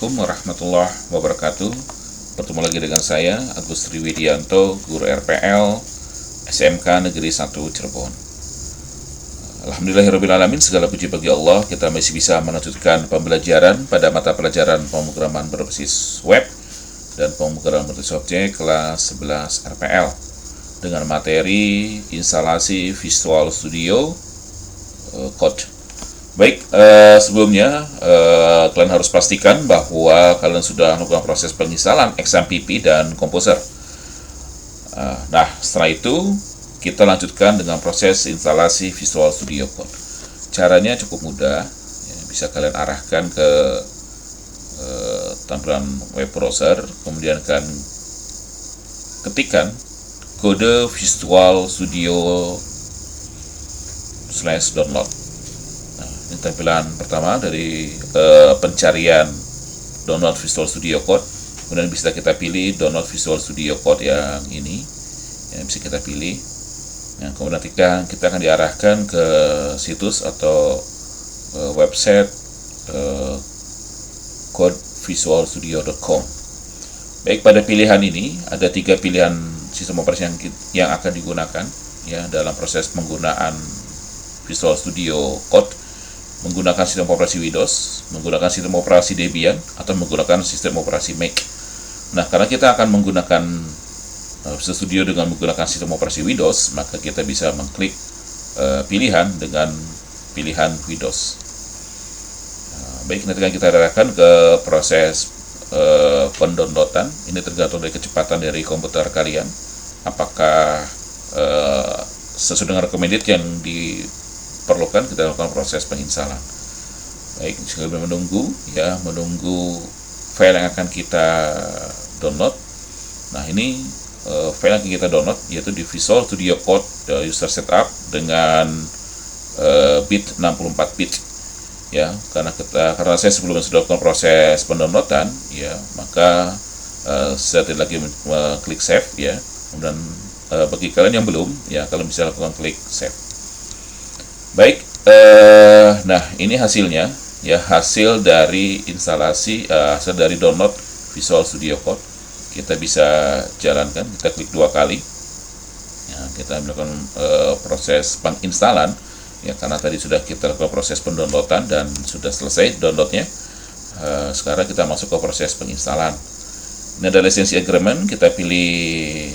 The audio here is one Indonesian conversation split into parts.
Assalamualaikum warahmatullahi wabarakatuh. Bertemu lagi dengan saya Agus Triwidianto, guru RPL SMK Negeri 1 Cirebon. Alhamdulillahirrabbilalamin, segala puji bagi Allah, kita masih bisa melanjutkan pembelajaran pada mata pelajaran pemrograman berbasis web dan pemrograman berbasis objek kelas 11 RPL dengan materi instalasi Visual Studio Code. Baik, sebelumnya kalian harus pastikan bahwa kalian sudah melakukan proses penginstalan XAMPP dan Composer. Nah, setelah itu kita lanjutkan dengan proses instalasi Visual Studio Code. Caranya cukup mudah, ya, bisa kalian arahkan ke tampilan web browser, kemudian kalian ketikkan kode Visual Studio /download. Ini tampilan pertama dari pencarian download Visual Studio Code. Kemudian bisa kita pilih download Visual Studio Code yang ini, yang bisa kita pilih. Nah, kemudian kita akan diarahkan ke situs atau website codevisualstudio.com. Baik, pada pilihan ini ada 3 pilihan sistem operasi yang akan digunakan ya dalam proses penggunaan Visual Studio Code. Menggunakan sistem operasi Windows, menggunakan sistem operasi Debian, atau menggunakan sistem operasi Mac. Nah, karena kita akan menggunakan Visual Studio dengan menggunakan sistem operasi Windows, maka kita bisa mengklik pilihan dengan pilihan Windows. Baik, nanti akan kita arahkan ke proses pendownloadan. Ini tergantung dari kecepatan dari komputer kalian. Apakah sesuai dengan recommended yang diperlukan, kita lakukan proses penginstalan. Baik, sambil menunggu file yang akan kita download. Nah, ini file yang kita download yaitu di Visual Studio Code user setup dengan bit 64 bit ya, karena saya sebelumnya sudah melakukan proses pendownloadan ya, maka saya tidak lagi klik save ya. Kemudian bagi kalian yang belum ya, kalian bisa lakukan klik save. Baik, nah ini hasilnya ya, hasil dari instalasi, hasil dari download Visual Studio Code. Kita bisa jalankan, kita klik 2 kali ya, kita melakukan proses penginstalan ya, karena tadi sudah kita lakukan proses pendownloadan dan sudah selesai downloadnya. Sekarang kita masuk ke proses penginstalan. Ini ada lisensi agreement, kita pilih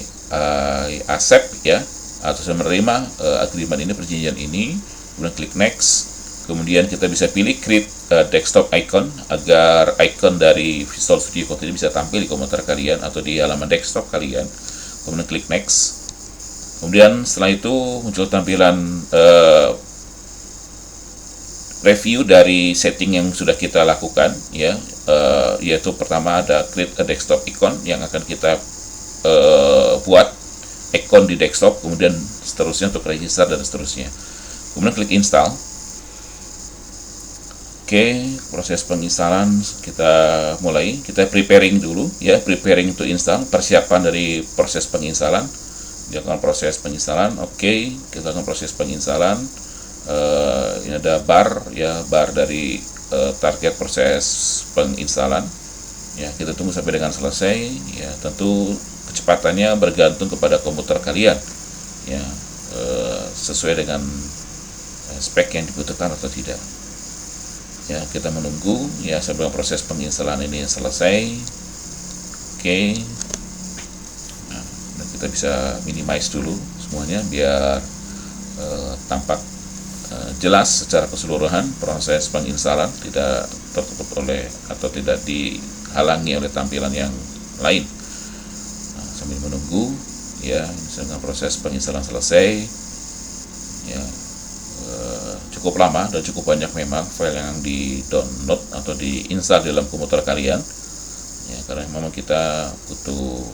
accept ya, atau saya menerima agreement ini, perjanjian ini. Kemudian klik next, kemudian kita bisa pilih create desktop icon agar icon dari Visual Studio Code ini bisa tampil di komputer kalian atau di halaman desktop kalian. Kemudian klik next, kemudian setelah itu muncul tampilan review dari setting yang sudah kita lakukan ya, yaitu pertama ada create a desktop icon yang akan kita buat icon di desktop, kemudian seterusnya untuk register dan seterusnya. Kemudian klik install. Oke, proses penginstalan kita mulai. Kita preparing dulu ya, preparing to install, persiapan dari proses penginstalan. Dilakukan proses penginstalan. Oke, kita lakukan proses penginstalan. Ini ada bar ya, bar dari target proses penginstalan. Ya, kita tunggu sampai dengan selesai. Ya, tentu kecepatannya bergantung kepada komputer kalian. Ya, sesuai dengan spek yang dibutuhkan atau tidak. Ya, kita menunggu ya sebelum proses penginstalan ini selesai. Oke. Nah, kita bisa minimize dulu semuanya biar tampak jelas secara keseluruhan proses penginstalan, tidak tertutup oleh atau tidak dihalangi oleh tampilan yang lain. Nah, sambil menunggu ya, misalnya proses penginstalan selesai ya, cukup lama dan cukup banyak memang file yang di-download atau diinstal dalam komputer kalian ya, karena memang kita butuh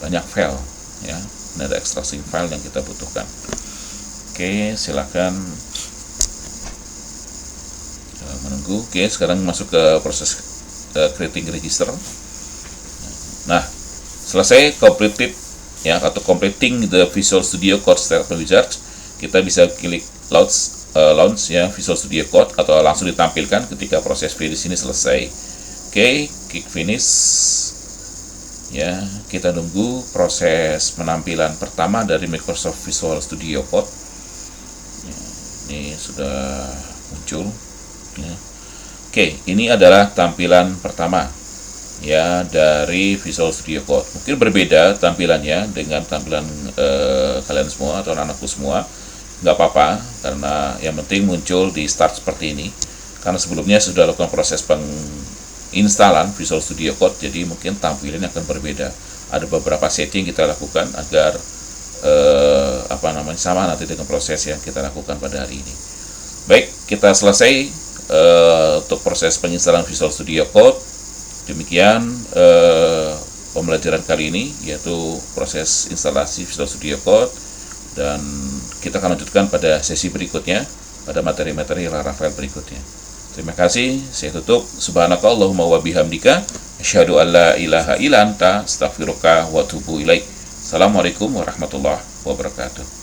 banyak file ya. Ini ada extracting file yang kita butuhkan. Oke, silakan menunggu. Oke, sekarang masuk ke proses creating register. Nah, selesai completed ya, atau completing the Visual Studio Code Startup Wizard, kita bisa klik launch launch ya Visual Studio Code atau langsung ditampilkan ketika proses finish ini selesai. Oke, klik finish. Ya, kita nunggu proses penampilan pertama dari Microsoft Visual Studio Code. Ya, ini sudah muncul. Ya. Oke, ini adalah tampilan pertama ya dari Visual Studio Code. Mungkin berbeda tampilannya dengan tampilan kalian semua atau anak-anakku semua. Nggak apa-apa, karena yang penting muncul di start seperti ini. Karena sebelumnya sudah lakukan proses penginstalan Visual Studio Code, jadi mungkin tampilannya akan berbeda. Ada beberapa setting kita lakukan agar sama nanti dengan proses yang kita lakukan pada hari ini. Baik, kita selesai untuk proses penginstalan Visual Studio Code. Demikian pembelajaran kali ini, yaitu proses instalasi Visual Studio Code, dan kita akan lanjutkan pada sesi berikutnya pada materi-materi Laravel berikutnya. Terima kasih, saya tutup. Subhanakallahumma wa bihamdika asyhadu an la ilaha illa anta astaghfiruka wa atubu ilaik. Assalamualaikum warahmatullahi wabarakatuh.